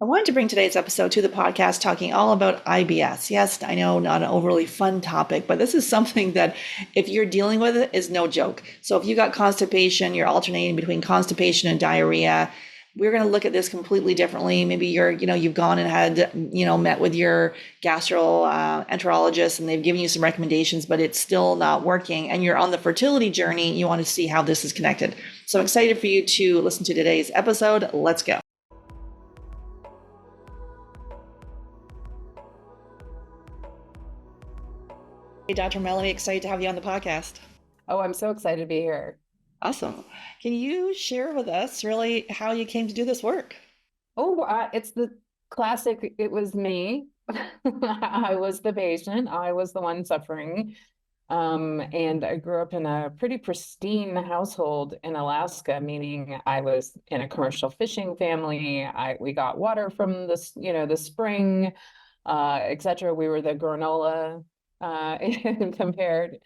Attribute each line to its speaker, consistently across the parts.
Speaker 1: I wanted to bring today's episode to the podcast talking all about IBS. Yes, I know not an overly fun topic, but this is something that if you're dealing with it is no joke. So if you got constipation, you're alternating between constipation and diarrhea. We're going to look at this completely differently. Maybe you've gone and had, met with your gastroenterologist and they've given you some recommendations, but it's still not working. And you're on the fertility journey. You want to see how this is connected. So I'm excited for you to listen to today's episode. Let's go. Hey, Dr. Melanie, excited to have you on the podcast.
Speaker 2: Oh, I'm so excited to be here.
Speaker 1: Awesome. Can you share with us really how you came to do this work?
Speaker 2: Oh, it's the classic. It was me. I was the patient. I was the one suffering. And I grew up in a pretty pristine household in Alaska, meaning I was in a commercial fishing family. We got water from the spring, etc. We were the granola compared.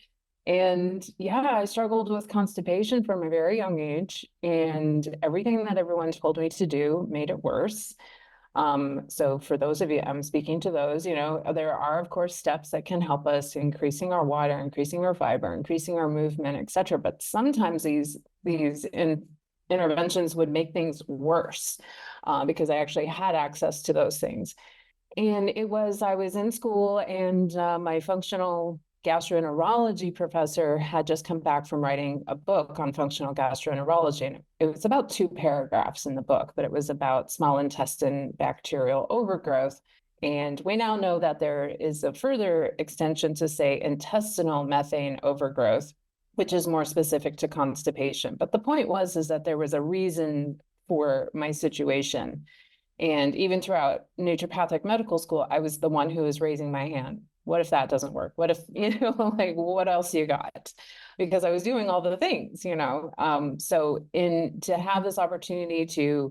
Speaker 2: And yeah, I struggled with constipation from a very young age, and everything that everyone told me to do made it worse. So for those of you, I'm speaking to those, there are, of course, steps that can help us increasing our water, increasing our fiber, increasing our movement, etc. But sometimes these interventions would make things worse because I actually had access to those things. And I was in school, and my functional gastroenterology professor had just come back from writing a book on functional gastroenterology. And it was about 2 paragraphs in the book, but it was about small intestine bacterial overgrowth. And we now know that there is a further extension to say intestinal methane overgrowth, which is more specific to constipation. But the point is that there was a reason for my situation. And even throughout naturopathic medical school, I was the one who was raising my hand. What if that doesn't work? What if, like, what else you got? Because I was doing all the things, to have this opportunity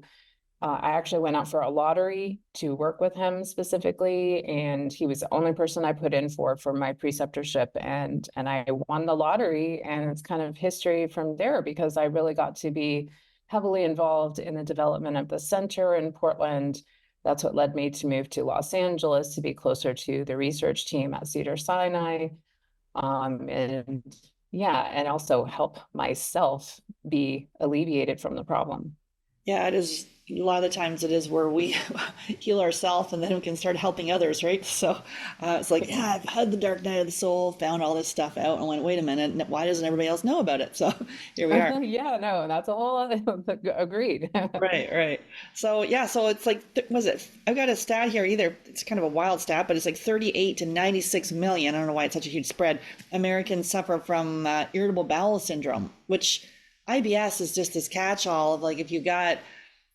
Speaker 2: I actually went out for a lottery to work with him specifically, and he was the only person I put in for my preceptorship, and I won the lottery, and it's kind of history from there because I really got to be heavily involved in the development of the center in Portland. That's what led me to move to Los Angeles to be closer to the research team at Cedars-Sinai. And yeah, and also help myself be alleviated from the problem.
Speaker 1: Yeah, it is. A lot of the times it is where we heal ourselves and then we can start helping others, right? So it's like, yeah, I've had the dark night of the soul, found all this stuff out, and went, wait a minute, why doesn't everybody else know about it? So here we are.
Speaker 2: Yeah, no, that's a whole other, agreed.
Speaker 1: Right, right. So yeah, so it's like, was it? I've got a stat here. Either it's kind of a wild stat, but it's like 38 to 96 million. I don't know why it's such a huge spread. Americans suffer from irritable bowel syndrome, which IBS is just this catch-all of like if you got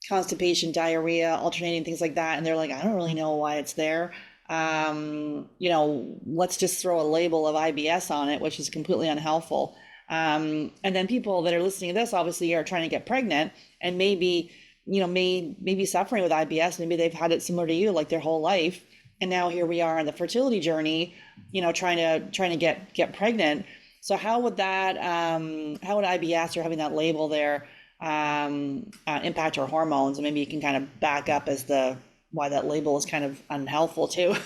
Speaker 1: constipation, diarrhea, alternating things like that, and they're like, I don't really know why it's there. Let's just throw a label of IBS on it, which is completely unhelpful. And then people that are listening to this obviously are trying to get pregnant and maybe, maybe suffering with IBS. Maybe they've had it similar to you, like their whole life. And now here we are on the fertility journey, trying to get pregnant. So how would IBS or having that label there impact our hormones? And maybe you can kind of back up as why that label is kind of unhelpful too.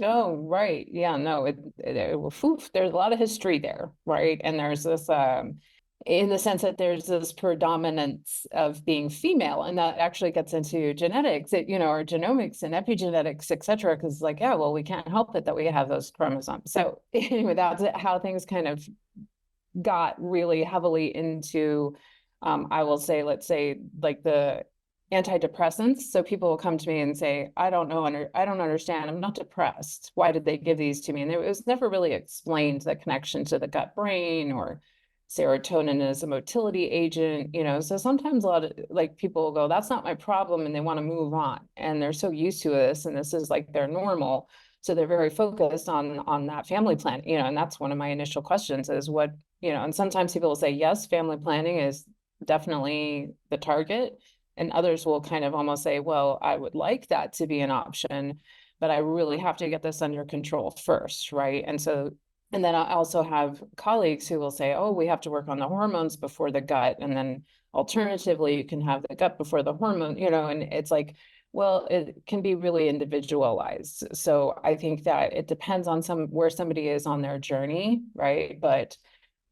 Speaker 2: Oh, right. Yeah, no, there's a lot of history there, right? And there's this, in the sense that there's this predominance of being female, and that actually gets into genetics, or genomics and epigenetics, et cetera, because like, yeah, well, we can't help it that we have those chromosomes. So anyway, that's how things kind of got really heavily into, I will say, let's say, like the antidepressants. So people will come to me and say, I don't understand. I'm not depressed. Why did they give these to me? And it was never really explained the connection to the gut brain or serotonin as a motility agent, So sometimes a lot of like people will go, that's not my problem. And they want to move on. And they're so used to this. And this is like their normal. So they're very focused on that family plan, and that's one of my initial questions is what, and sometimes people will say, yes, family planning is definitely the target. And others will kind of almost say, well, I would like that to be an option, but I really have to get this under control first, right? And then I also have colleagues who will say, oh, we have to work on the hormones before the gut. And then alternatively, you can have the gut before the hormone, and it's like, Well, it can be really individualized. So I think that it depends on where somebody is on their journey, right? But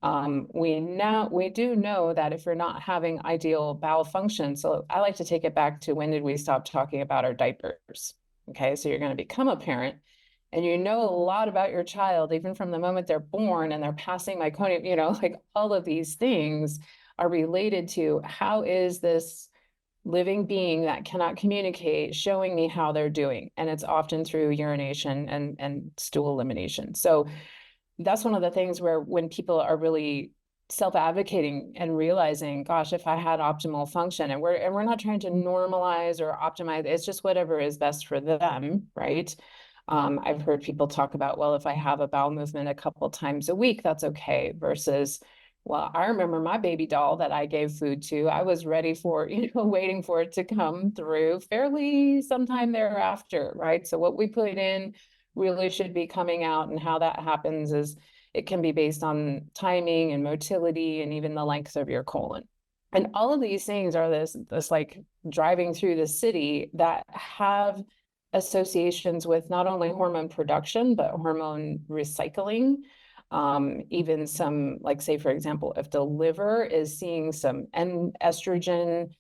Speaker 2: we do know that if you're not having ideal bowel function, so I like to take it back to when did we stop talking about our diapers? Okay, so you're going to become a parent and you know a lot about your child, even from the moment they're born and they're passing meconium, like all of these things are related to how is this living being that cannot communicate showing me how they're doing. And it's often through urination and stool elimination. So that's one of the things where when people are really self-advocating and realizing, gosh, if I had optimal function, and we're not trying to normalize or optimize, it's just whatever is best for them, right? I've heard people talk about, well, if I have a bowel movement a couple times a week, that's okay, versus, well, I remember my baby doll that I gave food to, I was ready for, waiting for it to come through fairly sometime thereafter, right? So what we put in really should be coming out, and how that happens is it can be based on timing and motility and even the length of your colon. And all of these things are this like driving through the city that have associations with not only hormone production, but hormone recycling. Even some, like, say, for example, if the liver is seeing some estrogen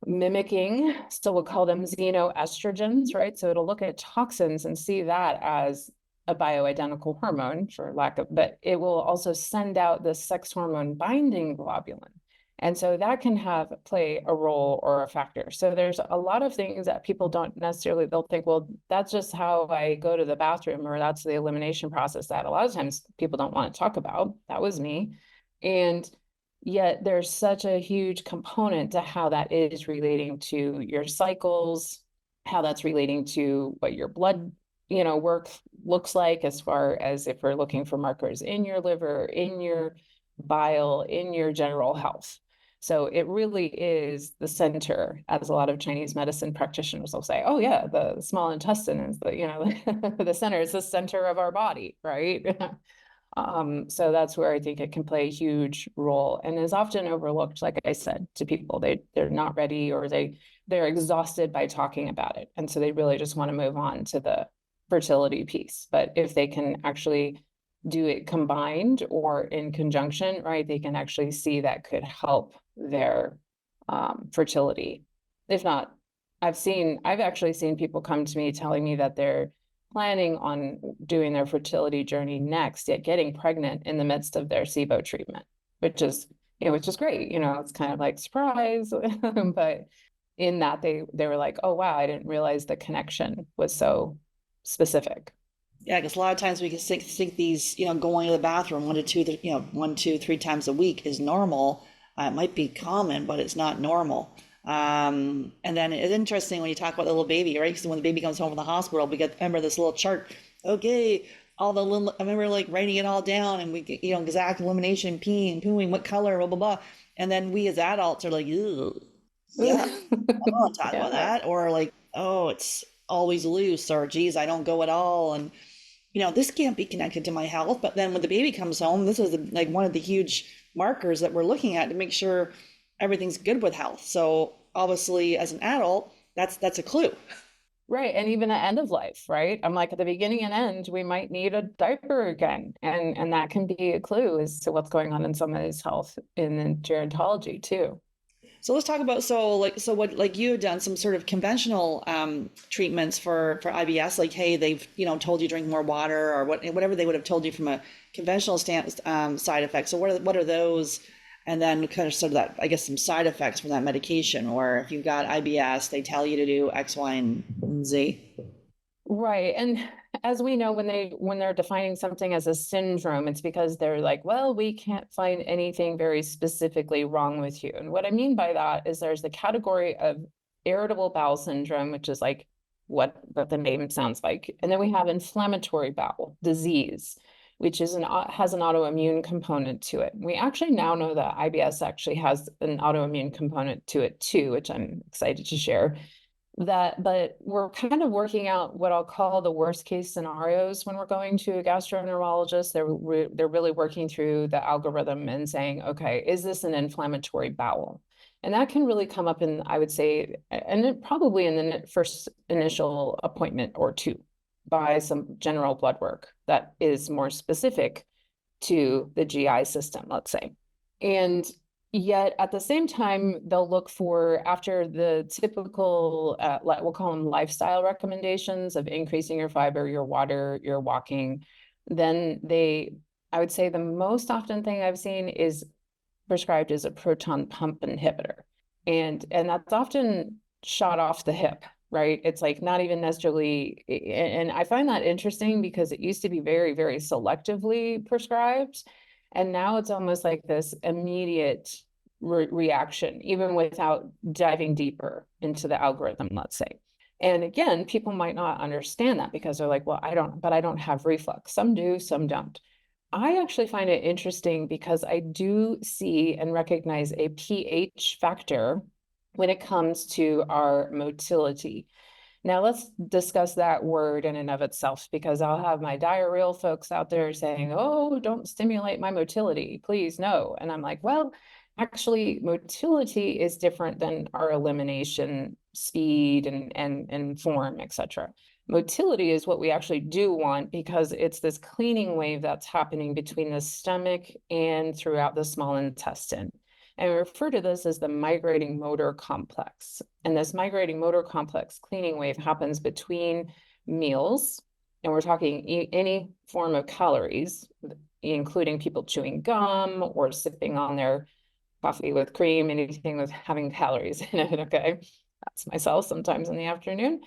Speaker 2: mimicking, so we'll call them xenoestrogens, right? So it'll look at toxins and see that as a bioidentical hormone, for lack of, but it will also send out the sex hormone binding globulin. And so that can play a role or a factor. So there's a lot of things that people don't necessarily, they'll think, well, that's just how I go to the bathroom, or that's the elimination process that a lot of times people don't want to talk about. That was me. And yet there's such a huge component to how that is relating to your cycles, how that's relating to what your blood, work looks like, as far as if we're looking for markers in your liver, in your bile, in your general health. So it really is the center, as a lot of Chinese medicine practitioners will say, oh yeah, the small intestine is the center, is the center of our body, right? So that's where I think it can play a huge role, and is often overlooked, like I said, to people. They're not ready, or they're exhausted by talking about it. And so they really just want to move on to the fertility piece. But if they can actually do it combined or in conjunction, right, they can actually see that could help their fertility. If not, I've actually seen people come to me telling me that they're planning on doing their fertility journey next, yet getting pregnant in the midst of their SIBO treatment, which is great. It's kind of like surprise, but in that they were like, oh wow, I didn't realize the connection was so specific.
Speaker 1: Yeah, because a lot of times we can think these, going to the bathroom 1, 2, 3 times a week is normal. It might be common, but it's not normal. And then it's interesting when you talk about the little baby, right? Because when the baby comes home from the hospital, remember this little chart. Okay, all the little, I remember like writing it all down, and we get, exact elimination, peeing, pooing, what color, blah, blah, blah. And then we as adults are like, ew, yeah, I don't want to talk about
Speaker 2: Yeah.
Speaker 1: that. Or like, oh, it's always loose, or geez, I don't go at all. And this can't be connected to my health. But then when the baby comes home, this is like one of the huge markers that we're looking at to make sure everything's good with health. So obviously, as an adult, that's a clue.
Speaker 2: Right. And even at end of life, right? I'm like, at the beginning and end, we might need a diaper again. And that can be a clue as to what's going on in somebody's health in the gerontology too.
Speaker 1: So let's talk about so what, like, you had done some sort of conventional treatments for IBS, like, hey, they've told you drink more water, or whatever they would have told you from a conventional side effect. So what are those? And then kind of sort of that, I guess, some side effects from that medication, or if you've got IBS, they tell you to do X, Y, and Z.
Speaker 2: Right. And as we know, when they're defining something as a syndrome, it's because they're like, well, we can't find anything very specifically wrong with you. And what I mean by that is there's the category of irritable bowel syndrome, which is like what the name sounds like. And then we have inflammatory bowel disease, which has an autoimmune component to it. We actually now know that IBS actually has an autoimmune component to it too, which I'm excited to share. But we're kind of working out what I'll call the worst case scenarios when we're going to a gastroenterologist. They're really working through the algorithm and saying, okay, is this an inflammatory bowel? And that can really come up in, I would say, and probably in the first initial appointment or two by some general blood work that is more specific to the GI system, let's say. And yet at the same time, they'll look for, after the typical, we'll call them lifestyle recommendations of increasing your fiber, your water, your walking, then I would say the most often thing I've seen is prescribed as a proton pump inhibitor. And that's often shot off the hip, right? It's like not even necessarily, and I find that interesting because it used to be very, very selectively prescribed. And now it's almost like this immediate reaction, even without diving deeper into the algorithm, let's say. And again, people might not understand that because they're like, well, I don't have reflux. Some do, some don't. I actually find it interesting because I do see and recognize a pH factor when it comes to our motility. Now let's discuss that word in and of itself, because I'll have my diarrheal folks out there saying, oh, don't stimulate my motility, please, no. And I'm like, well, actually, motility is different than our elimination speed and form, etc. Motility is what we actually do want, because it's this cleaning wave that's happening between the stomach and throughout the small intestine. And we refer to this as the migrating motor complex. And this migrating motor complex cleaning wave happens between meals, and we're talking any form of calories, including people chewing gum or sipping on their coffee with cream, anything with having calories in it, okay? That's myself sometimes in the afternoon.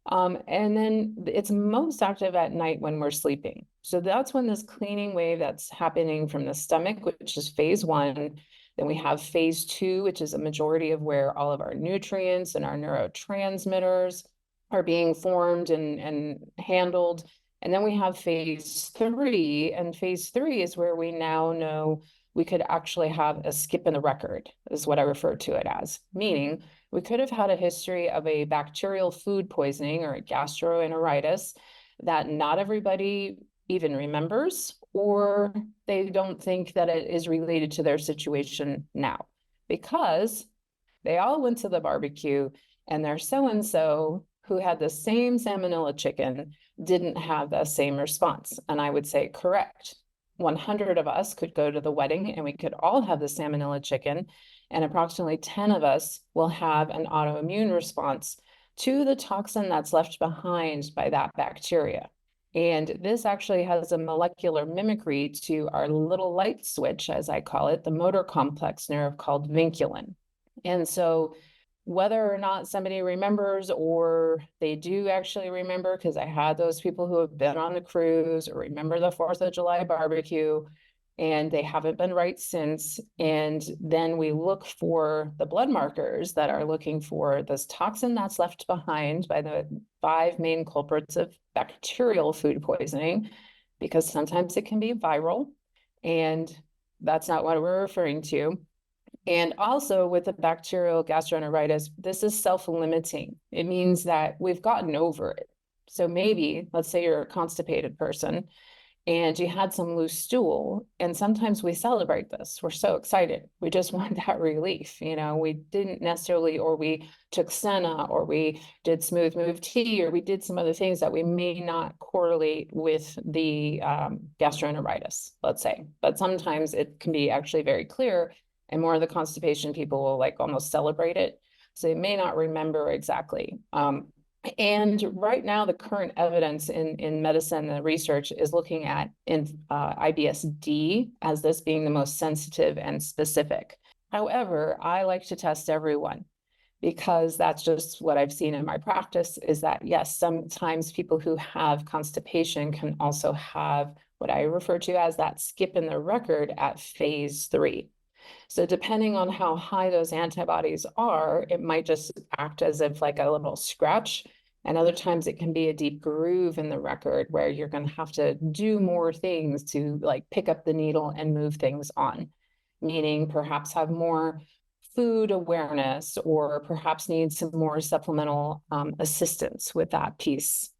Speaker 2: And then it's most active at night when we're sleeping. So that's when this cleaning wave that's happening from the stomach, which is phase one. Then we have phase two, which is a majority of where all of our nutrients and our neurotransmitters are being formed and handled. And then we have phase three, and phase three is where we now know we could actually have a skip in the record, is what I refer to it as, meaning we could have had a history of a bacterial food poisoning or a gastroenteritis that not everybody even remembers, or they don't think that it is related to their situation now, because they all went to the barbecue and their so-and-so who had the same salmonella chicken didn't have the same response. And I would say, correct. 100 of us could go to the wedding and we could all have the salmonella chicken, and approximately 10 of us will have an autoimmune response to the toxin that's left behind by that bacteria. And this actually has a molecular mimicry to our little light switch, as I call it, the motor complex nerve called vinculin. And so whether or not somebody remembers, or they do actually remember, because I had those people who have been on the cruise or remember the 4th of July barbecue, and they haven't been right since. And then we look for the blood markers that are looking for this toxin that's left behind by the 5 main culprits of bacterial food poisoning, because sometimes it can be viral, and that's not what we're referring to. And also with the bacterial gastroenteritis, this is self-limiting. It means that we've gotten over it. So maybe, let's say you're a constipated person and you had some loose stool, and sometimes we celebrate this. We're so excited. We just want that relief. You know, we didn't necessarily, or we took Senna, or we did smooth move tea, or we did some other things that we may not correlate with the gastroenteritis, let's say. But sometimes it can be actually very clear, and more of the constipation people will like almost celebrate it. So they may not remember exactly. And right now, the current evidence in medicine and research is looking at IBS-D as this being the most sensitive and specific. However, I like to test everyone, because that's just what I've seen in my practice, is that yes, sometimes people who have constipation can also have what I refer to as that skip in the record at phase 3. So depending on how high those antibodies are, it might just act as if like a little scratch. And other times it can be a deep groove in the record where you're going to have to do more things to like pick up the needle and move things on, meaning perhaps have more food awareness, or perhaps need some more supplemental assistance with that piece.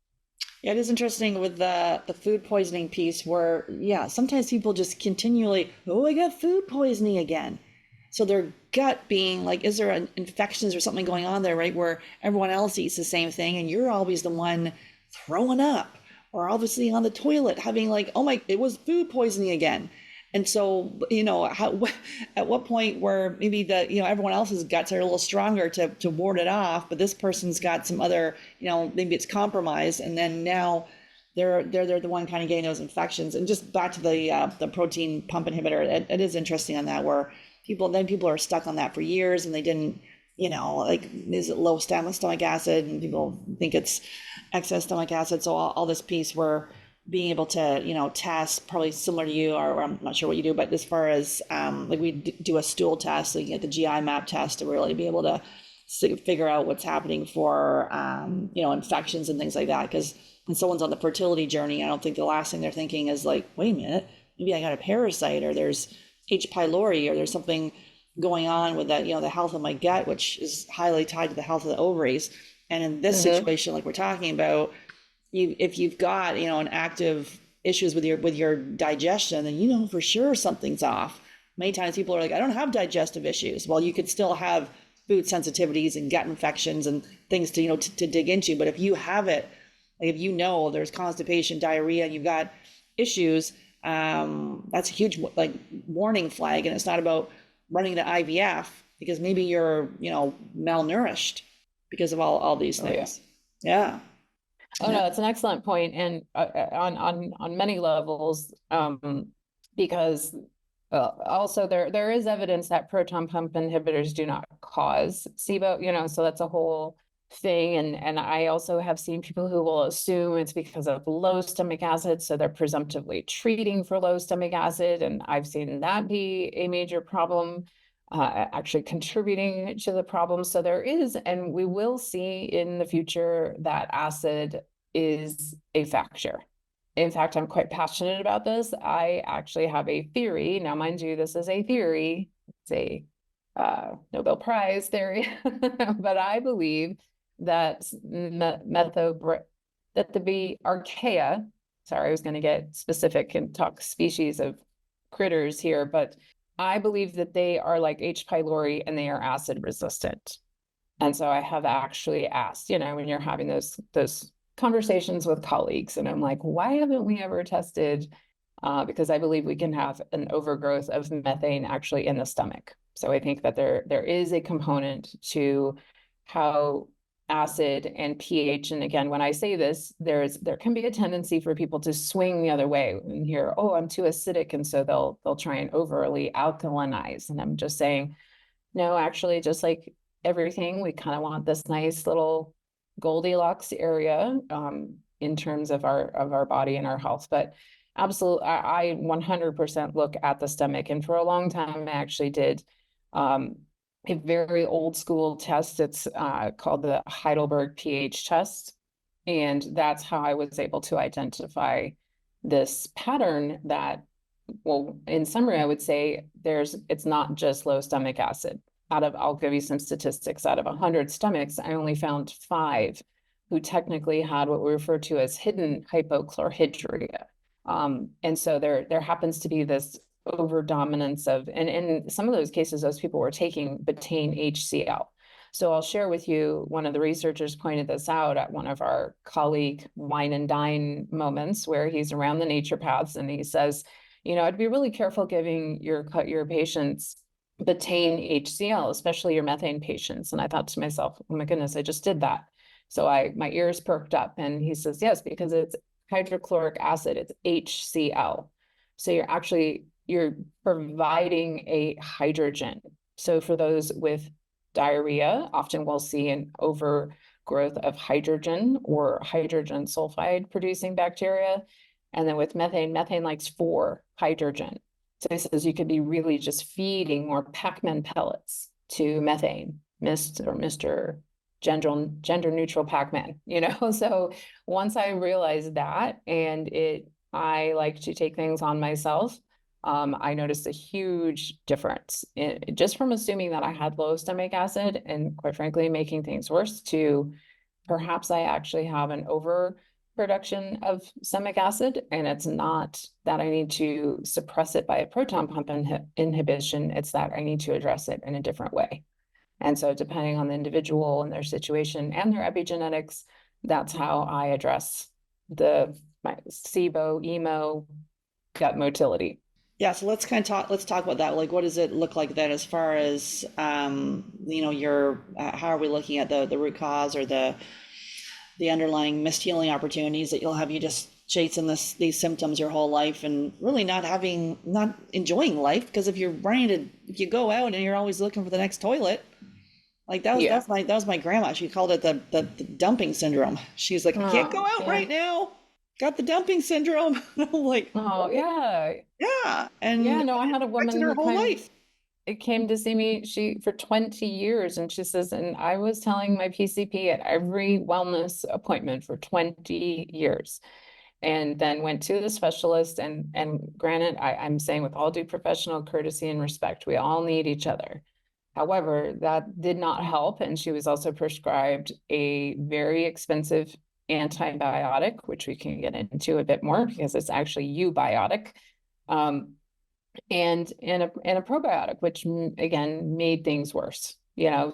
Speaker 1: Yeah, it is interesting with the food poisoning piece where, yeah, sometimes people just continually, oh, I got food poisoning again. So their gut being like, is there infections or something going on there, right? Where everyone else eats the same thing and you're always the one throwing up, or obviously on the toilet having like, oh my, it was food poisoning again. And so, how, at what point where maybe everyone else's guts are a little stronger to ward it off, but this person's got some other, maybe it's compromised, and then now they're the one kind of getting those infections. And just back to the protein pump inhibitor, it is interesting on that, where people are stuck on that for years and they didn't, like, is it low stomach acid, and people think it's excess stomach acid. So all this piece where being able to, test, probably similar to you, or I'm not sure what you do, but as far as like we do a stool test, so you get the GI map test to really be able to figure out what's happening for, infections and things like that. Because when someone's on the fertility journey, I don't think the last thing they're thinking is like, wait a minute, maybe I got a parasite, or there's H. pylori, or there's something going on with that, the health of my gut, which is highly tied to the health of the ovaries. And in this situation, like we're talking about, if you've got, an active issues with your digestion, then for sure something's off. Many times people are like, I don't have digestive issues. Well, you could still have food sensitivities and gut infections and things to, to dig into. But if you have it, like if there's constipation, diarrhea, and you've got issues, that's a huge like warning flag. And it's not about running to IVF, because maybe you're, malnourished because of all these things. Yeah.
Speaker 2: Oh no, that's an excellent point, and on many levels, because also there is evidence that proton pump inhibitors do not cause SIBO, so that's a whole thing. And I also have seen people who will assume it's because of low stomach acid, so they're presumptively treating for low stomach acid, and I've seen that be a major problem, actually contributing to the problem. So there is, and we will see in the future, that acid is a factor. In fact, I'm quite passionate about this. I actually have a theory. Now, mind you, this is a theory. It's a Nobel Prize theory, but I believe that that the archaea, sorry, I was going to get specific and talk species of critters here, but I believe that they are like H. pylori and they are acid resistant. And so I have actually asked, when you're having those conversations with colleagues, and I'm like, why haven't we ever tested? Because I believe we can have an overgrowth of methane actually in the stomach. So I think that there is a component to how acid and pH, and again, when I say this, there can be a tendency for people to swing the other way and hear, oh, I'm too acidic, and so they'll try and overly alkalinize. And I'm just saying, no, actually, just like everything, we kind of want this nice little Goldilocks area in terms of our body and our health. But absolutely, I 100% look at the stomach. And for a long time, I actually did a very old school test. It's called the Heidelberg pH test. And that's how I was able to identify this pattern that, well, in summary, I would say it's not just low stomach acid. I'll give you some statistics. Out of 100 stomachs, I only found 5 who technically had what we refer to as hidden hypochlorhydria. And so there happens to be this overdominance of, and in some of those cases, those people were taking betaine HCl. So I'll share with you, one of the researchers pointed this out at one of our colleague wine and dine moments, where he's around the naturopaths and he says, I'd be really careful giving your patients betaine HCl, especially your methane patients. And I thought to myself, oh my goodness, I just did that. So my ears perked up, and he says, yes, because it's hydrochloric acid, it's HCl. So you're providing a hydrogen. So for those with diarrhea, often we'll see an overgrowth of hydrogen or hydrogen sulfide producing bacteria. And then with methane likes 4 hydrogen. So he says you could be really just feeding more Pac-Man pellets to methane, Mr. Gender neutral Pac-Man, So once I realized that, and I like to take things on myself, I noticed a huge difference just from assuming that I had low stomach acid, and quite frankly, making things worse, to perhaps I actually have an production of stomach acid, and it's not that I need to suppress it by a proton pump inhibition, it's that I need to address it in a different way. And so depending on the individual and their situation and their epigenetics, that's how I address my SIBO, EMO, gut motility.
Speaker 1: Yeah, so let's talk about that. Like, what does it look like then as far as, your, how are we looking at the root cause or the underlying missed healing opportunities that you'll have you just chasing these symptoms your whole life and really not enjoying life? Because if if you go out and you're always looking for the next toilet, like
Speaker 2: Yeah.
Speaker 1: that was my grandma. She called it the dumping syndrome. She's like, I can't go
Speaker 2: Oh,
Speaker 1: out
Speaker 2: yeah.
Speaker 1: right now. Got the dumping syndrome. I'm like,
Speaker 2: Oh, yeah.
Speaker 1: yeah,
Speaker 2: Yeah,
Speaker 1: and
Speaker 2: no, I had a
Speaker 1: affected
Speaker 2: woman
Speaker 1: her
Speaker 2: who
Speaker 1: whole
Speaker 2: kind of
Speaker 1: life.
Speaker 2: it came to see me for 20 years, and she says, and I was telling my PCP at every wellness appointment for 20 years, and then went to the specialist. And granted, I'm saying with all due professional courtesy and respect, we all need each other. However, that did not help, and she was also prescribed a very expensive antibiotic, which we can get into a bit more because it's actually eubiotic. Um, and a probiotic, which again made things worse,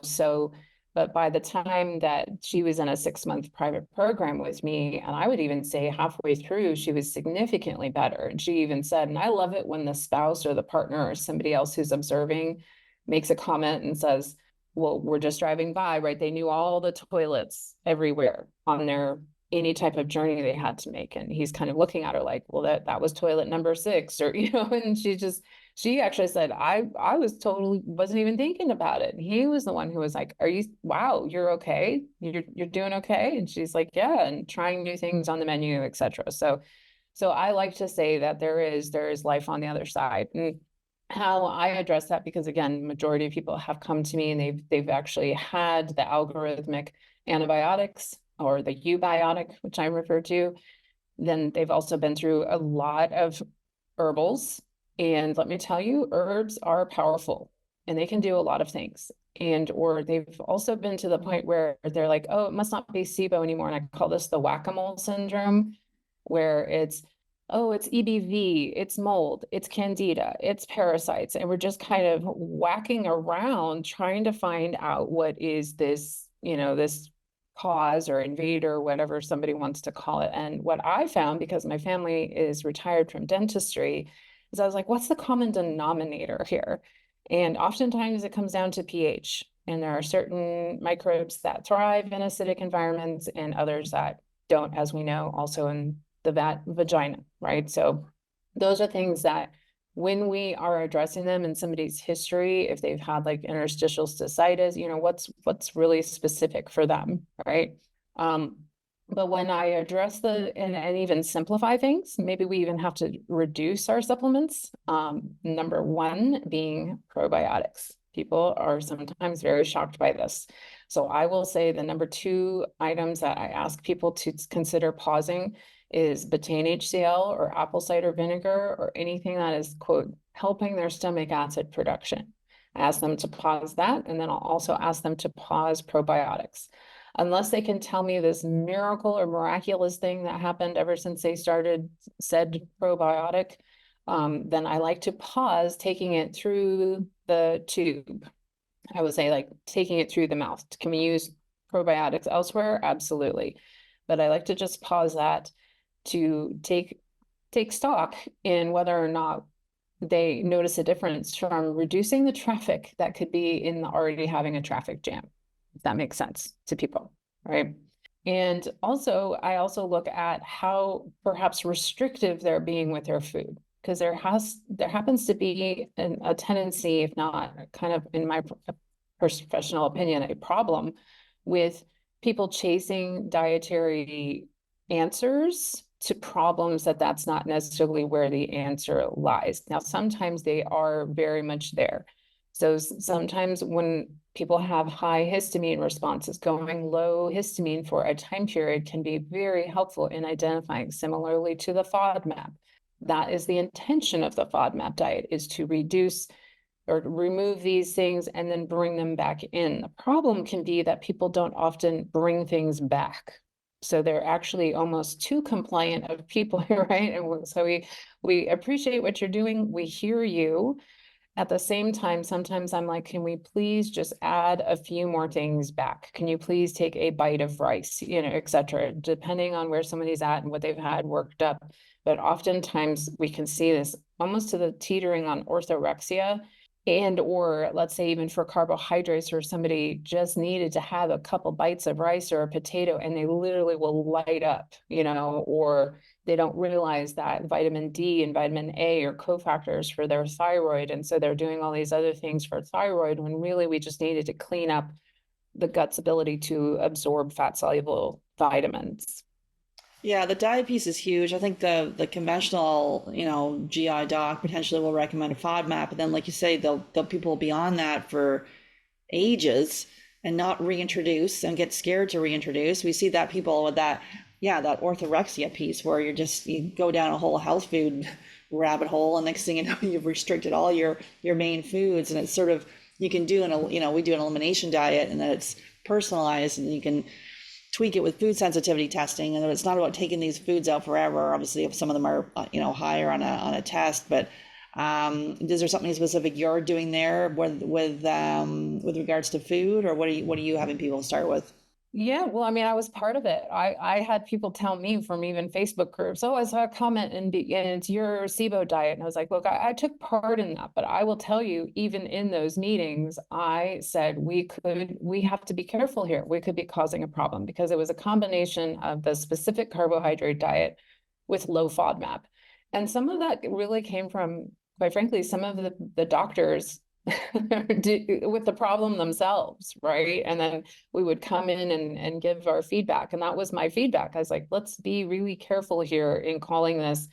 Speaker 2: so. But by the time that she was in a 6-month private program with me, and I would even say halfway through, she was significantly better. And she even said, and I love it when the spouse or the partner or somebody else who's observing makes a comment and says, well, we're just driving by, right? They knew all the toilets everywhere on their any type of journey they had to make. And he's kind of looking at her like, well, that was toilet number 6, or, and she actually said, I was totally wasn't even thinking about it. And he was the one who was like, wow, you're okay? You're doing okay? And she's like, yeah, and trying new things on the menu, etc. So I like to say that there is life on the other side. And how I address that, because again, majority of people have come to me and they've actually had the algorithmic antibiotics or the eubiotic, which I refer to. Then they've also been through a lot of herbals. And let me tell you, herbs are powerful and they can do a lot of things. Or they've also been to the point where they're like, oh, it must not be SIBO anymore. And I call this the whack-a-mole syndrome, where it's EBV, it's mold, it's candida, it's parasites. And we're just kind of whacking around trying to find out what is this, this cause or invader, whatever somebody wants to call it. And what I found, because my family is retired from dentistry, is I was like, what's the common denominator here? And oftentimes it comes down to pH. And there are certain microbes that thrive in acidic environments and others that don't, as we know, also in the vagina, right? So those are things that when we are addressing them in somebody's history, if they've had like interstitial cystitis, what's really specific for them, right? But when I address and even simplify things, maybe we even have to reduce our supplements. Number one being probiotics. People are sometimes very shocked by this. So I will say the number 2 items that I ask people to consider pausing is betaine HCl or apple cider vinegar or anything that is, quote, helping their stomach acid production. I ask them to pause that, and then I'll also ask them to pause probiotics. Unless they can tell me this miracle or miraculous thing that happened ever since they started said probiotic, then I like to pause taking it through the tube. I would say like taking it through the mouth. Can we use probiotics elsewhere? Absolutely. But I like to just pause that to take stock in whether or not they notice a difference from reducing the traffic that could be in already having a traffic jam, if that makes sense to people, right? And also, I also look at how perhaps restrictive they're being with their food, because there happens to be a tendency, if not kind of in my professional opinion, a problem with people chasing dietary answers to problems that's not necessarily where the answer lies. Now, sometimes they are very much there. So sometimes when people have high histamine responses, going low histamine for a time period can be very helpful in identifying, similarly to the FODMAP. That is the intention of the FODMAP diet, is to reduce or remove these things and then bring them back in. The problem can be that people don't often bring things back. So they're actually almost too compliant of people, right? And so we appreciate what you're doing. We hear you. At the same time, sometimes I'm like, can we please just add a few more things back? Can you please take a bite of rice, et cetera, depending on where somebody's at and what they've had worked up. But oftentimes we can see this almost to the teetering on orthorexia, and or let's say even for carbohydrates, or somebody just needed to have a couple bites of rice or a potato and they literally will light up, or they don't realize that vitamin D and vitamin A are cofactors for their thyroid. And so they're doing all these other things for thyroid when really we just needed to clean up the gut's ability to absorb fat soluble vitamins.
Speaker 1: Yeah, the diet piece is huge. I think the conventional, GI doc potentially will recommend a FODMAP, but then like you say, they'll people be on that for ages and not reintroduce and get scared to reintroduce. We see that people with that, yeah, that orthorexia piece where you go down a whole health food rabbit hole, and next thing you know, you've restricted all your main foods, and it's sort of you can do we do an elimination diet, and then it's personalized, and you can tweak it with food sensitivity testing, and it's not about taking these foods out forever. Obviously, if some of them are higher on a test, but is there something specific you're doing there with regards to food, or what are you having people start with?
Speaker 2: Yeah, well, I mean, I was part of it. I had people tell me from even Facebook groups, oh, I saw a comment and it's your SIBO diet. And I was like, look, I took part in that, but I will tell you, even in those meetings, I said we have to be careful here. We could be causing a problem because it was a combination of the specific carbohydrate diet with low FODMAP. And some of that really came from, quite frankly, some of the doctors with the problem themselves, right? And then we would come in and give our feedback. And that was my feedback. I was like, let's be really careful here in calling this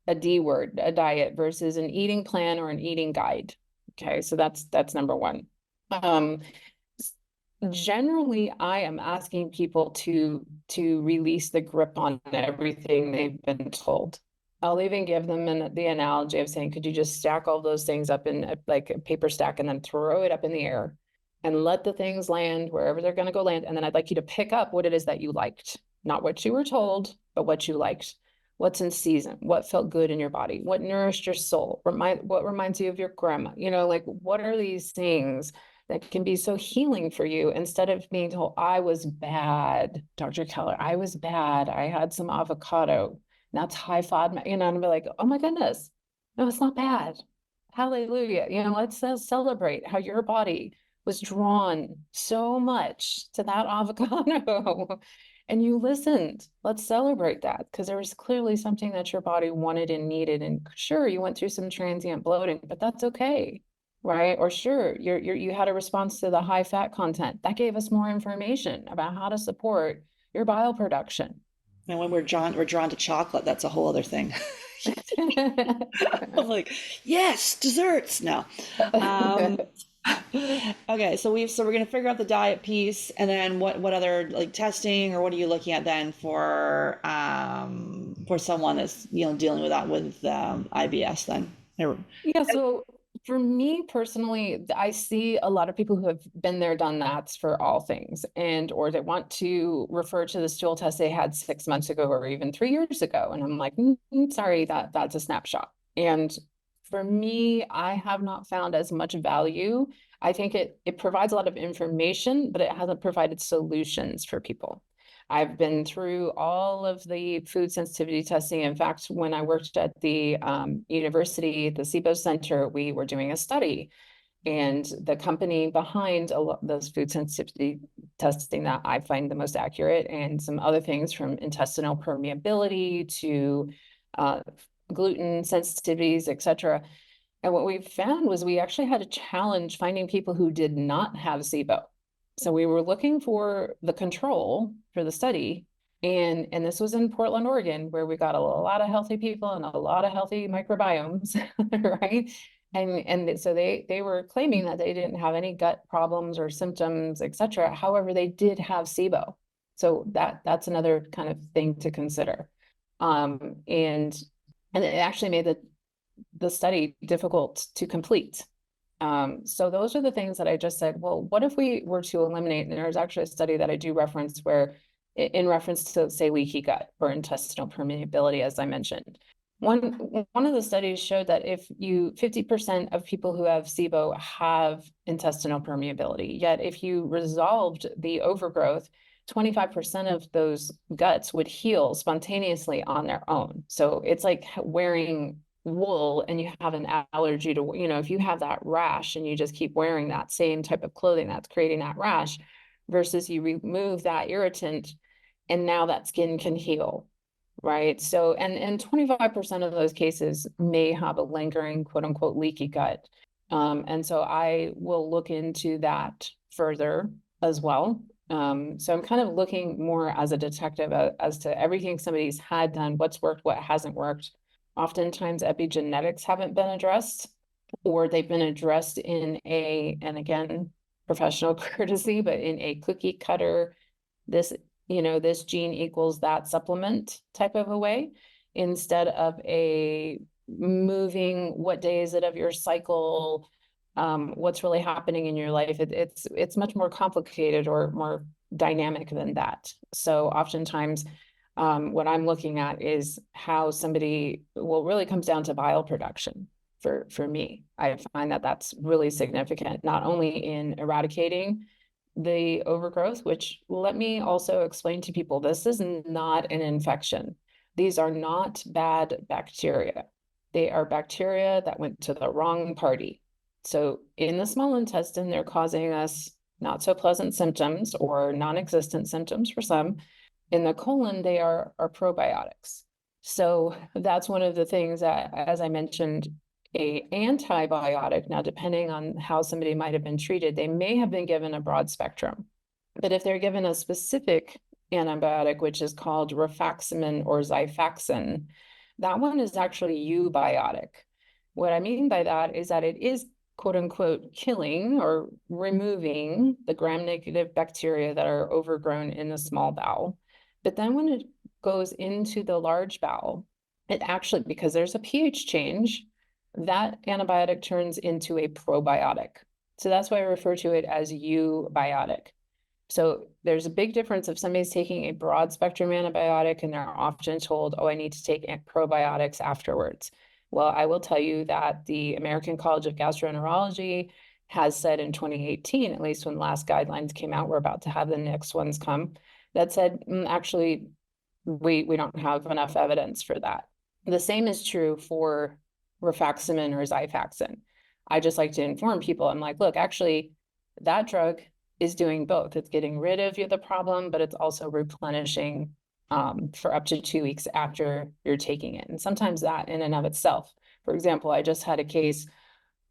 Speaker 2: a D word, a diet, versus an eating plan or an eating guide. Okay, so that's number one. Generally, I am asking people to release the grip on everything they've been told. I'll even give them the analogy of saying, could you just stack all those things up in like a paper stack and then throw it up in the air and let the things land wherever they're going to go land. And then I'd like you to pick up what it is that you liked, not what you were told, but what you liked. What's in season? What felt good in your body? What nourished your soul? What reminds you of your grandma? Like what are these things that can be so healing for you instead of being told, I was bad, Dr. Keller, I was bad. I had some avocado. That's high FODMAP, and I'm like, oh my goodness, no, it's not bad. Hallelujah. Let's celebrate how your body was drawn so much to that avocado and you listened. Let's celebrate that because there was clearly something that your body wanted and needed. And sure, you went through some transient bloating, but that's okay. Right? Or sure, you had a response to the high fat content. That gave us more information about how to support your bile production.
Speaker 1: And when we're drawn to chocolate, that's a whole other thing. I'm like, yes, desserts. No. Um, okay, so we're gonna figure out the diet piece, and then what other like testing, or what are you looking at then for someone that's dealing with that with IBS then?
Speaker 2: Yeah, so for me personally, I see a lot of people who have been there, done that for all things, and or they want to refer to the stool test they had 6 months ago or even 3 years ago. And I'm like, sorry, that's a snapshot. And for me, I have not found as much value. I think it provides a lot of information, but it hasn't provided solutions for people. I've been through all of the food sensitivity testing. In fact, when I worked at the university, the SIBO Center, we were doing a study. And the company behind those food sensitivity testing that I find the most accurate, and some other things from intestinal permeability to gluten sensitivities, et cetera. And what we found was we actually had a challenge finding people who did not have SIBO. So we were looking for the control for the study. And this was in Portland, Oregon, where we got a lot of healthy people and a lot of healthy microbiomes, right? And so they were claiming that they didn't have any gut problems or symptoms, et cetera. However, they did have SIBO. So that's another kind of thing to consider. And it actually made the study difficult to complete. So those are the things that I just said, well, what if we were to eliminate, and there's actually a study that I do reference where in reference to, say, leaky gut or intestinal permeability, as I mentioned. One of the studies showed that if 50% of people who have SIBO have intestinal permeability, yet if you resolved the overgrowth, 25% of those guts would heal spontaneously on their own. So it's like wearing wool and you have an allergy to, if you have that rash and you just keep wearing that same type of clothing that's creating that rash, versus you remove that irritant and now that skin can heal, right? So, and 25% of those cases may have a lingering, quote unquote, leaky gut. And so I will look into that further as well. So I'm kind of looking more as a detective as to everything somebody's had done, what's worked, what hasn't worked. Oftentimes epigenetics haven't been addressed, or they've been addressed in and again, professional courtesy, but in a cookie cutter, this gene equals that supplement type of a way, instead of a moving, what day is it of your cycle, what's really happening in your life. It's much more complicated or more dynamic than that. So oftentimes, what I'm looking at is how somebody, well, it really comes down to bile production. For me, I find that that's really significant, not only in eradicating the overgrowth, which, let me also explain to people, this is not an infection. These are not bad bacteria. They are bacteria that went to the wrong party. So in the small intestine, they're causing us not so pleasant symptoms or non-existent symptoms for some. In the colon, they are probiotics. So that's one of the things that, as I mentioned, a antibiotic, now depending on how somebody might have been treated, they may have been given a broad spectrum. But if they're given a specific antibiotic, which is called rifaximin or Xifaxan, that one is actually eubiotic. What I mean by that is that it is, quote unquote, killing or removing the gram-negative bacteria that are overgrown in the small bowel. But then when it goes into the large bowel, it actually, because there's a pH change, that antibiotic turns into a probiotic. So that's why I refer to it as eubiotic. So there's a big difference if somebody's taking a broad spectrum antibiotic and they're often told, oh, I need to take probiotics afterwards. Well, I will tell you that the American College of Gastroenterology has said in 2018, at least when the last guidelines came out, we're about to have the next ones come, that said, actually, we don't have enough evidence for that. The same is true for rifaximin or Xifaxan. I just like to inform people, I'm like, look, actually, that drug is doing both. It's getting rid of the problem, but it's also replenishing for up to 2 weeks after you're taking it. And sometimes that in and of itself. For example, I just had a case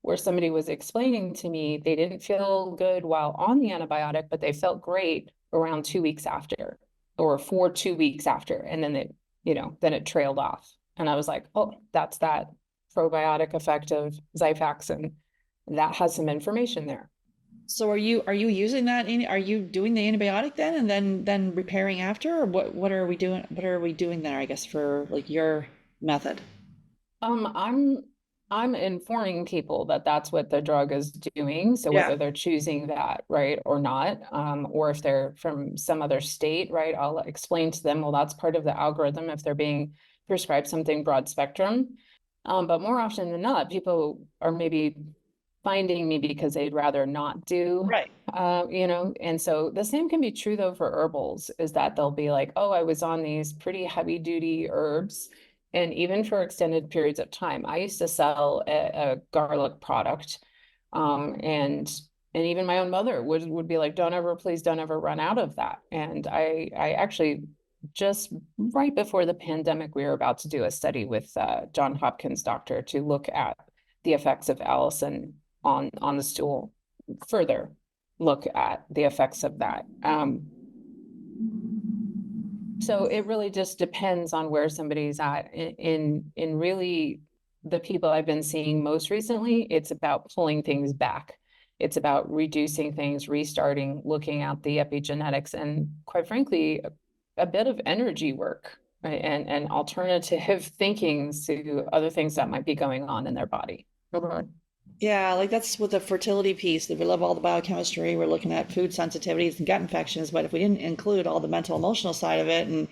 Speaker 2: where somebody was explaining to me they didn't feel good while on the antibiotic, but they felt great around 2 weeks after, or for 2 weeks after. And then then it trailed off. And I was like, oh, that's that probiotic effect of Xifaxan. That has some information there.
Speaker 1: So are you using that are you doing the antibiotic then and then repairing after, or what are we doing? What are we doing there, I guess, for like your method?
Speaker 2: I'm informing people that that's what the drug is doing. So
Speaker 1: Yeah.
Speaker 2: whether they're choosing that, right, or not, or if they're from some other state, right, I'll explain to them, well, that's part of the algorithm if they're being prescribed something broad spectrum. But more often than not, people are maybe finding me because they'd rather not do,
Speaker 1: Right.
Speaker 2: and so the same can be true though for herbals, is that they'll be like, oh, I was on these pretty heavy duty herbs. And even for extended periods of time, I used to sell a garlic product. And even my own mother would be like, please don't ever run out of that. And I actually, just right before the pandemic, we were about to do a study with John Hopkins doctor to look at the effects of allicin on the stool, further look at the effects of that. So it really just depends on where somebody's at. In really the people I've been seeing most recently, it's about pulling things back. It's about reducing things, restarting, looking at the epigenetics, and quite frankly, a bit of energy work, right? And alternative thinkings to other things that might be going on in their body.
Speaker 1: Yeah, like that's with the fertility piece. That we love all the biochemistry. We're looking at food sensitivities and gut infections, but if we didn't include all the mental emotional side of it, and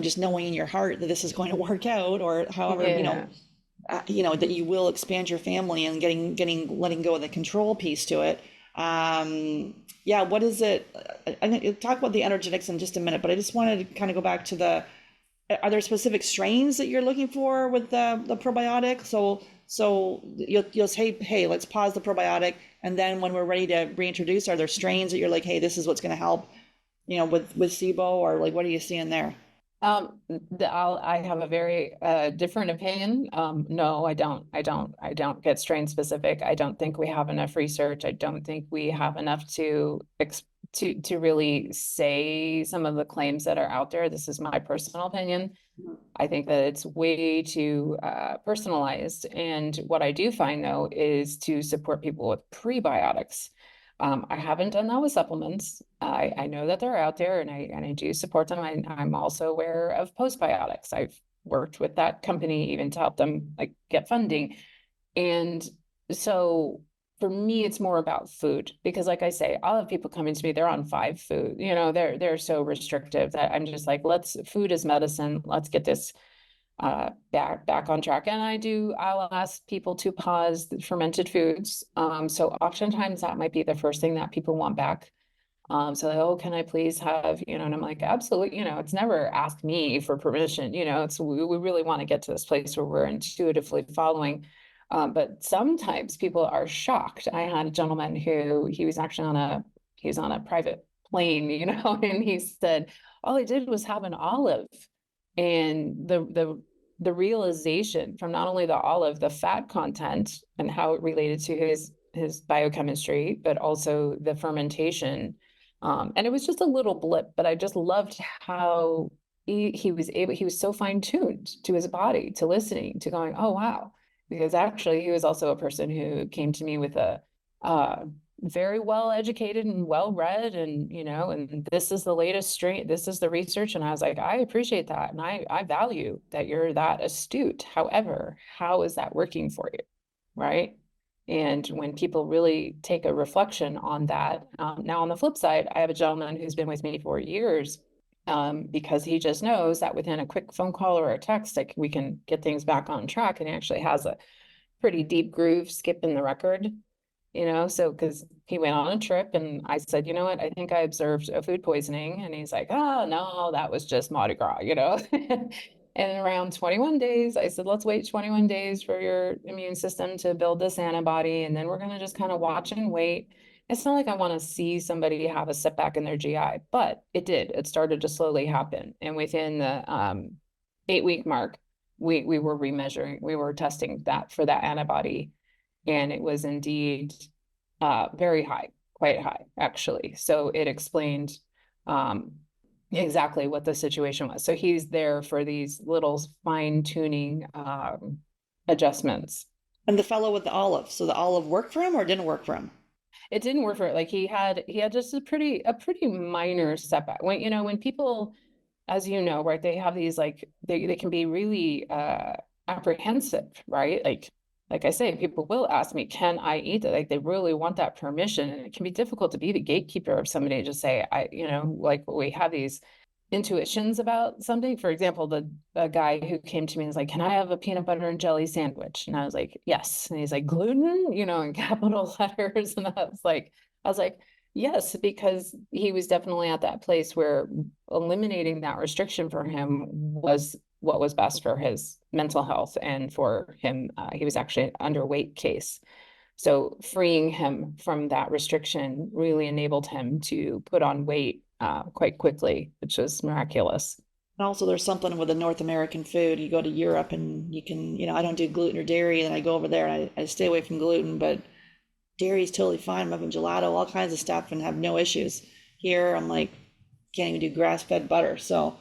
Speaker 1: just knowing in your heart that this is going to work out, or however,
Speaker 2: Yeah.
Speaker 1: that you will expand your family and letting go of the control piece to it. Yeah, what is it? Talk about the energetics in just a minute, but I just wanted to kind of go back to are there specific strains that you're looking for with the probiotic? So you'll say, hey, let's pause the probiotic, and then when we're ready to reintroduce, are there strains that you're like, hey, this is what's going to help, with SIBO, or like what are you seeing there?
Speaker 2: I have a very different opinion. No, I don't get strain specific. I don't think we have enough research. I don't think we have enough to really say some of the claims that are out there. This is my personal opinion. I think that it's way too personalized. And what I do find though is to support people with prebiotics. I haven't done that with supplements. I know that they're out there, and I do support them. I'm also aware of postbiotics. I've worked with that company even to help them like get funding. And so for me, it's more about food because, like I say, I'll have people coming to me, they're on 5 food, they're so restrictive that I'm just like, food is medicine. Let's get this back on track. And I'll ask people to pause the fermented foods. So oftentimes that might be the first thing that people want back. So oh, can I please have, and I'm like, absolutely, it's never ask me for permission, we really want to get to this place where we're intuitively following. But sometimes people are shocked. I had a gentleman who he was on a private plane, and he said, all he did was have an olive. And the realization from not only the olive, the fat content and how it related to his biochemistry, but also the fermentation. And it was just a little blip, but I just loved how he was so fine-tuned to his body, to listening, to going, oh wow. Because actually he was also a person who came to me with a very well educated and well read, and this is the latest strain, this is the research. And I was like, I appreciate that. And I value that you're that astute. However, how is that working for you? Right. And when people really take a reflection on that, now on the flip side, I have a gentleman who's been with me for years, because he just knows that within a quick phone call or a text, like we can get things back on track. And he actually has a pretty deep groove skip in the record, so because he went on a trip and I said, you know what, I think I observed a food poisoning. And he's like, oh no, that was just Mardi Gras, And around 21 days, I said, let's wait 21 days for your immune system to build this antibody. And then we're going to just kind of watch and wait. It's not like I want to see somebody have a setback in their GI, but it did. It started to slowly happen. And within the 8-week mark, we were remeasuring, we were testing that for that antibody. And it was indeed very high, quite high, actually. So it explained exactly what the situation was. So he's there for these little fine tuning adjustments.
Speaker 1: And the fellow with the olive, so the olive worked for him or didn't work for him?
Speaker 2: It didn't work for it. Like he had just a pretty minor setback. When people, as you know, right, they have these like they can be really apprehensive, right? Like I say, people will ask me, can I eat that? Like they really want that permission. And it can be difficult to be the gatekeeper of somebody to just say, like we have these intuitions about something. For example, the guy who came to me and was like, can I have a peanut butter and jelly sandwich? And I was like, yes. And he's like, gluten, in capital letters. And I was like, yes, because he was definitely at that place where eliminating that restriction for him was what was best for his mental health. And for him, he was actually an underweight case. So freeing him from that restriction really enabled him to put on weight quite quickly, which was miraculous.
Speaker 1: And also, there's something with the North American food. You go to Europe and you can, I don't do gluten or dairy, and I go over there and I stay away from gluten, but dairy is totally fine. I'm having gelato, all kinds of stuff, and have no issues. Here, I'm like, can't even do grass-fed butter. So,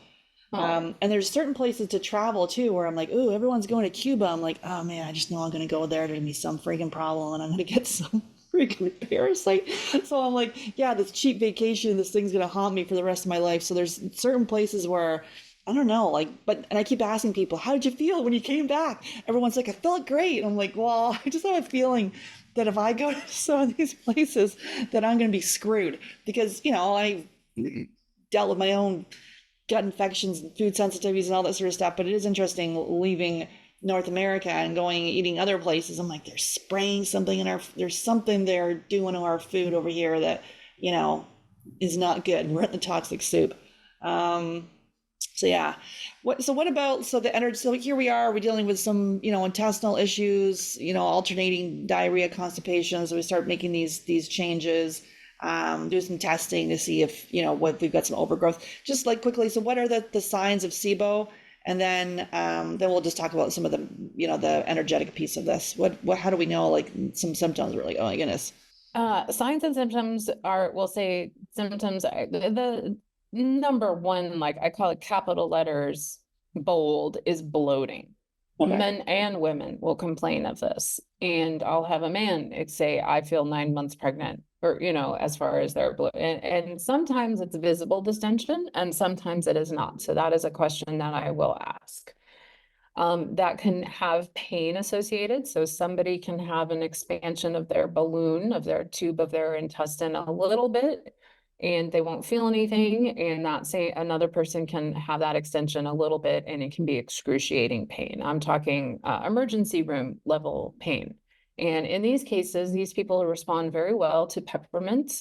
Speaker 2: Oh,
Speaker 1: and there's certain places to travel too where I'm like, ooh, everyone's going to Cuba. I'm like, oh man, I just know I'm going to go there. There's going to be some freaking problem and I'm going to get some freaking parasite. So I'm like, yeah, this cheap vacation, this thing's going to haunt me for the rest of my life. So there's certain places where I don't know, like, and I keep asking people, how did you feel when you came back? Everyone's like, I felt great. And I'm like, well, I just have a feeling that if I go to some of these places, that I'm going to be screwed because, I dealt with my own gut infections and food sensitivities and all that sort of stuff. But it is interesting leaving North America and going eating other places. I'm like, they're spraying something there's something they're doing to our food over here that, is not good. We're at the toxic soup. So yeah, what about, so the energy, so here we're dealing with some, intestinal issues, alternating diarrhea, constipation. So we start making these changes, do some testing to see if, what we've got some overgrowth, just like quickly. So what are the signs of SIBO? And then we'll just talk about some of the, the energetic piece of this. How do we know, like some symptoms? We're like, oh my goodness.
Speaker 2: Signs and symptoms are, we'll say symptoms, the number one, like I call it capital letters, bold, is bloating.
Speaker 1: Okay.
Speaker 2: Men and women will complain of this. And I'll have a man say, I feel 9 months pregnant, or, as far as their bloat. And sometimes it's visible distension and sometimes it is not. So that is a question that I will ask. That can have pain associated. So somebody can have an expansion of their balloon, of their tube of their intestine a little bit, and they won't feel anything. And that say another person can have that extension a little bit, and it can be excruciating pain. I'm talking emergency room level pain. And in these cases, these people respond very well to peppermint,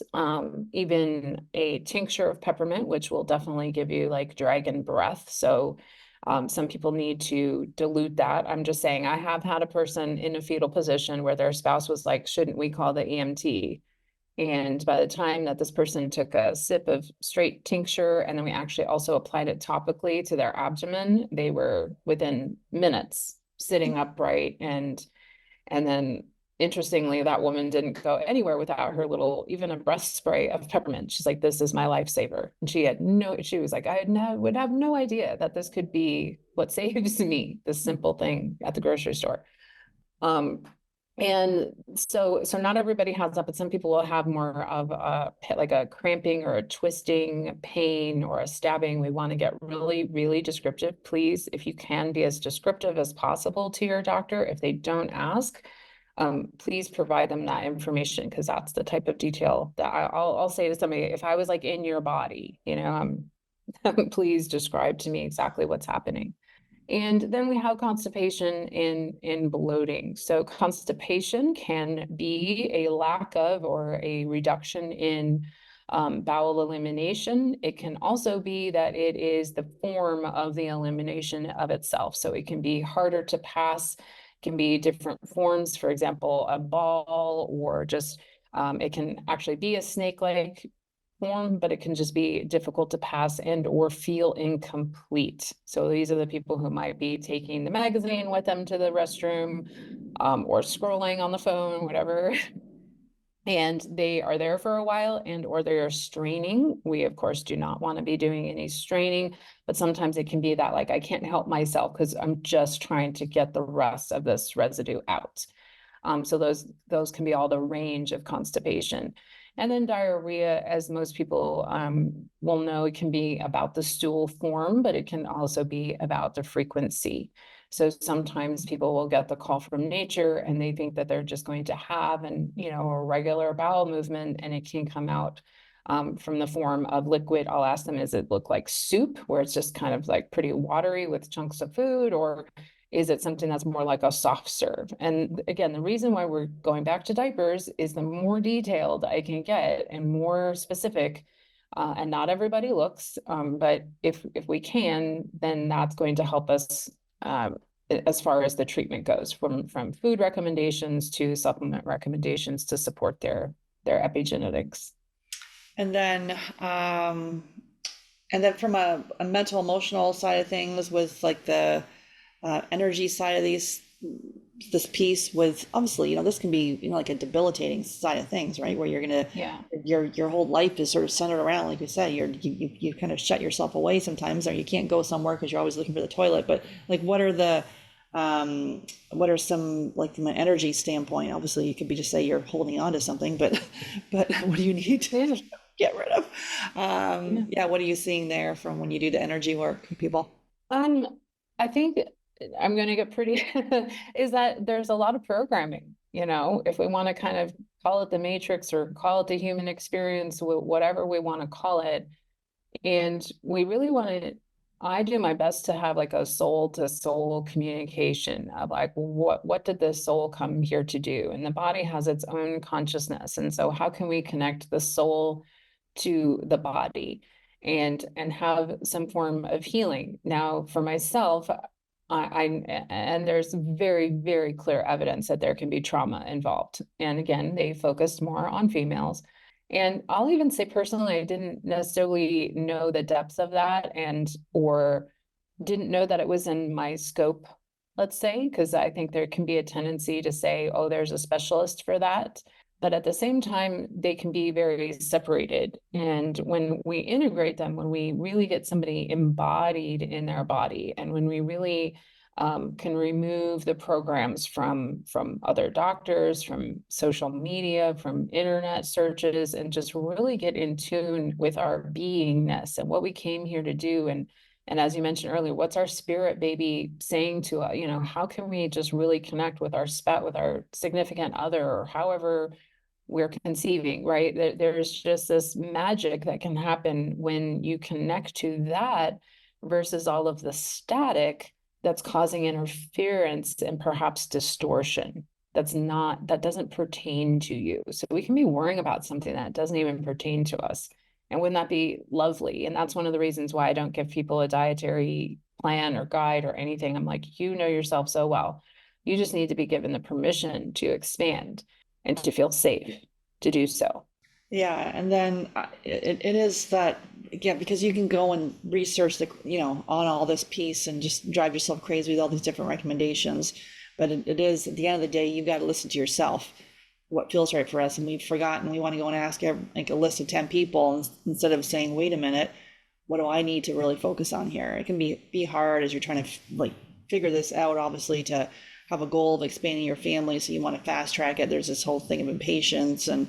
Speaker 2: even a tincture of peppermint, which will definitely give you like dragon breath. So some people need to dilute that. I'm just saying, I have had a person in a fetal position where their spouse was like, shouldn't we call the EMT? And by the time that this person took a sip of straight tincture, and then we actually also applied it topically to their abdomen, they were within minutes sitting upright. And then interestingly, that woman didn't go anywhere without her little, even a breath spray of peppermint. She's like, this is my lifesaver. And she was like, would have no idea that this could be what saves me, this simple thing at the grocery store. And so not everybody has that, but some people will have more of like a cramping or a twisting pain or a stabbing. We want to get really, really descriptive. Please, if you can, be as descriptive as possible to your doctor. If they don't ask, please provide them that information, because that's the type of detail that I'll say to somebody. If I was like in your body, please describe to me exactly what's happening. And then we have constipation in bloating. So constipation can be a lack of or a reduction in bowel elimination. It can also be that it is the form of the elimination of itself. So it can be harder to pass, can be different forms, for example, a ball, or just it can actually be a snake-like form, but it can just be difficult to pass and or feel incomplete. So these are the people who might be taking the magazine with them to the restroom, or scrolling on the phone, whatever. And they are there for a while, and or they are straining. We of course do not want to be doing any straining, but sometimes it can be that like I can't help myself because I'm just trying to get the rest of this residue out. So those can be all the range of constipation. And then diarrhea, as most people will know, it can be about the stool form, but it can also be about the frequency. So sometimes people will get the call from nature and they think that they're just going to have a regular bowel movement, and it can come out from the form of liquid. I'll ask them, does it look like soup, where it's just kind of like pretty watery with chunks of food, or is it something that's more like a soft serve? And again, the reason why we're going back to diapers is the more detailed I can get and more specific, and not everybody looks, but if we can, then that's going to help us as far as the treatment goes, from food recommendations to supplement recommendations to support their epigenetics.
Speaker 1: And then from a mental emotional side of things, with like the energy side of this piece, with obviously, this can be, like a debilitating side of things, right? Where you're gonna, your whole life is sort of centered around, like you said, you kind of shut yourself away sometimes, or you can't go somewhere because you're always looking for the toilet. But like, what are some, like, from an energy standpoint? Obviously, you could be just say you're holding on to something, but what do you need to get rid of? What are you seeing there from when you do the energy work with people?
Speaker 2: I think I'm going to get pretty is that there's a lot of programming. if we want to kind of call it the matrix or call it the human experience, whatever we want to call it. And we really want to, I do my best to have like a soul to soul communication of like, what did the soul come here to do? And the body has its own consciousness. And so how can we connect the soul to the body and have some form of healing? Now, for myself, and there's very, very clear evidence that there can be trauma involved. And again, they focused more on females. And I'll even say personally, I didn't necessarily know the depths of that or didn't know that it was in my scope, let's say, because I think there can be a tendency to say, oh, there's a specialist for that. But at the same time, they can be very separated. And when we integrate them, when we really get somebody embodied in their body, and when we really can remove the programs from other doctors, from social media, from internet searches, and just really get in tune with our beingness and what we came here to do. And as you mentioned earlier, what's our spirit baby saying to us? How can we just really connect with our with our significant other, or however we're conceiving, right? There's just this magic that can happen when you connect to that versus all of the static that's causing interference and perhaps distortion that doesn't pertain to you. So we can be worrying about something that doesn't even pertain to us. And wouldn't that be lovely? And that's one of the reasons why I don't give people a dietary plan or guide or anything. I'm like, you know yourself so well. You just need to be given the permission to expand and to feel safe to do so.
Speaker 1: Yeah, and then it is that, again, because you can go and research on all this piece and just drive yourself crazy with all these different recommendations. But it is, at the end of the day, you've got to listen to yourself, what feels right for us. And we've forgotten, we want to go and ask like a list of 10 people instead of saying, wait a minute, what do I need to really focus on here? It can be hard as you're trying to like figure this out, obviously, to have a goal of expanding your family. So you want to fast track it. There's this whole thing of impatience, and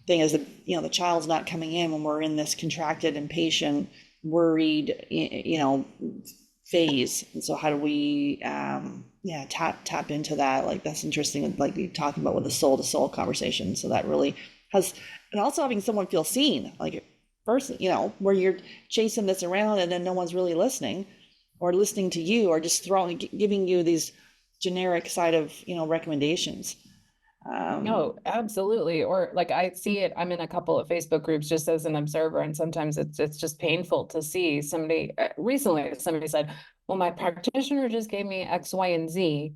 Speaker 1: thing is that the child's not coming in when we're in this contracted, impatient, worried phase. And so how do we tap into that? Like, that's interesting, like you're talking about with the soul to soul conversation. So that really has, and also having someone feel seen, like first, where you're chasing this around and then no one's really listening or listening to you, or just giving you these generic side of recommendations.
Speaker 2: No, absolutely. Or like I see it, I'm in a couple of Facebook groups just as an observer, and sometimes it's just painful to see somebody. Recently, somebody said, well, my practitioner just gave me X, Y, and Z.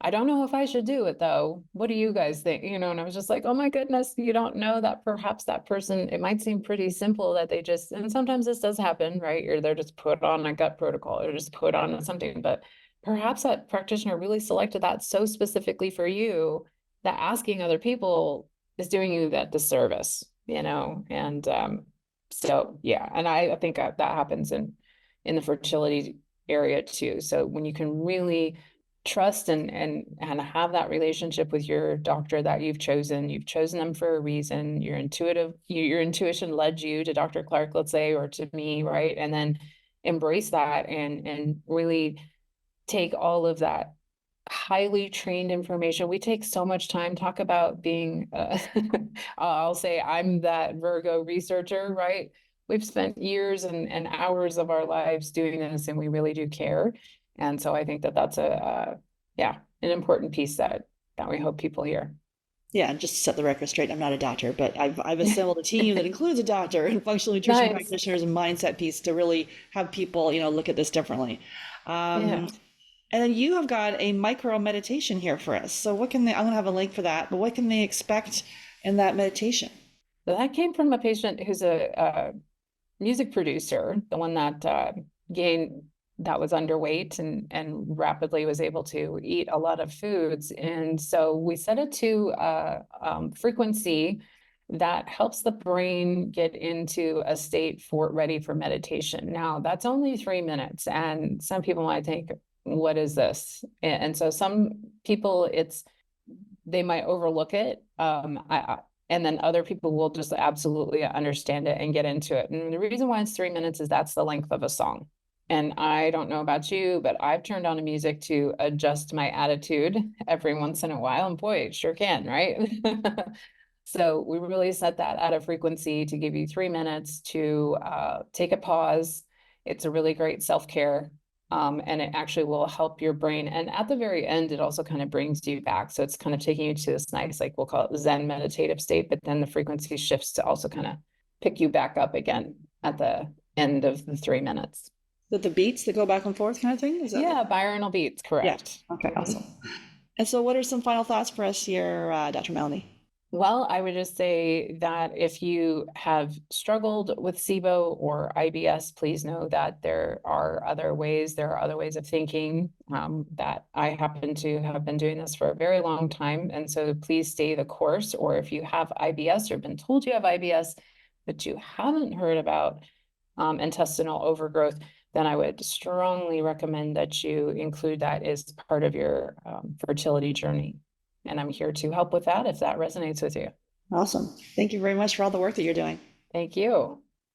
Speaker 2: I don't know if I should do it though. What do you guys think? And I was just like, oh my goodness, you don't know that perhaps that person, it might seem pretty simple that they just, and sometimes this does happen, right? Or they're just put on a gut protocol or just put on something, but perhaps that practitioner really selected that so specifically for you that asking other people is doing you that disservice, and so yeah, and I think that happens in the fertility area too. So when you can really trust and have that relationship with your doctor that you've chosen them for a reason. Your intuition led you to Dr. Clark, let's say, or to me, right? And then embrace that and really take all of that highly trained information. We take so much time, talk about being, I'll say I'm that Virgo researcher, right? We've spent years and hours of our lives doing this, and we really do care. And so I think that that's an important piece that we hope people hear.
Speaker 1: Yeah, just to set the record straight, I'm not a doctor, but I've assembled a team that includes a doctor and functional nutrition
Speaker 2: Nice.
Speaker 1: practitioners and mindset piece to really have people, look at this differently.
Speaker 2: Yeah.
Speaker 1: And then you have got a micro meditation here for us. So what can I'm going to have a link for that, but what can they expect in that meditation?
Speaker 2: So that came from a patient who's a music producer, the one that that was underweight and rapidly was able to eat a lot of foods. And so we set it to frequency that helps the brain get into a state ready for meditation. Now, that's only 3 minutes, and some people might think, what is this? And so some people, they might overlook it. And then other people will just absolutely understand it and get into it. And the reason why it's 3 minutes is that's the length of a song. And I don't know about you, but I've turned on the music to adjust my attitude every once in a while. And boy, it sure can, right? So we really set that at a frequency to give you 3 minutes to take a pause. It's a really great self-care. And it actually will help your brain. And at the very end, it also kind of brings you back. So it's kind of taking you to this nice, like we'll call it Zen meditative state, but then the frequency shifts to also kind of pick you back up again at the end of the 3 minutes.
Speaker 1: With the beats that go back and forth kind of thing? Is that
Speaker 2: Yeah, binaural beats,
Speaker 1: yeah.
Speaker 2: correct.
Speaker 1: Okay, awesome. And so what are some final thoughts for us here, Dr. Melanie?
Speaker 2: Well, I would just say that if you have struggled with SIBO or IBS, please know that there are other ways. There are other ways of thinking that I happen to have been doing this for a very long time. And so please stay the course. Or if you have IBS or been told you have IBS, but you haven't heard about intestinal overgrowth, then I would strongly recommend that you include that as part of your fertility journey. And I'm here to help with that if that resonates with you.
Speaker 1: Awesome. Thank you very much for all the work that you're doing.
Speaker 2: Thank you.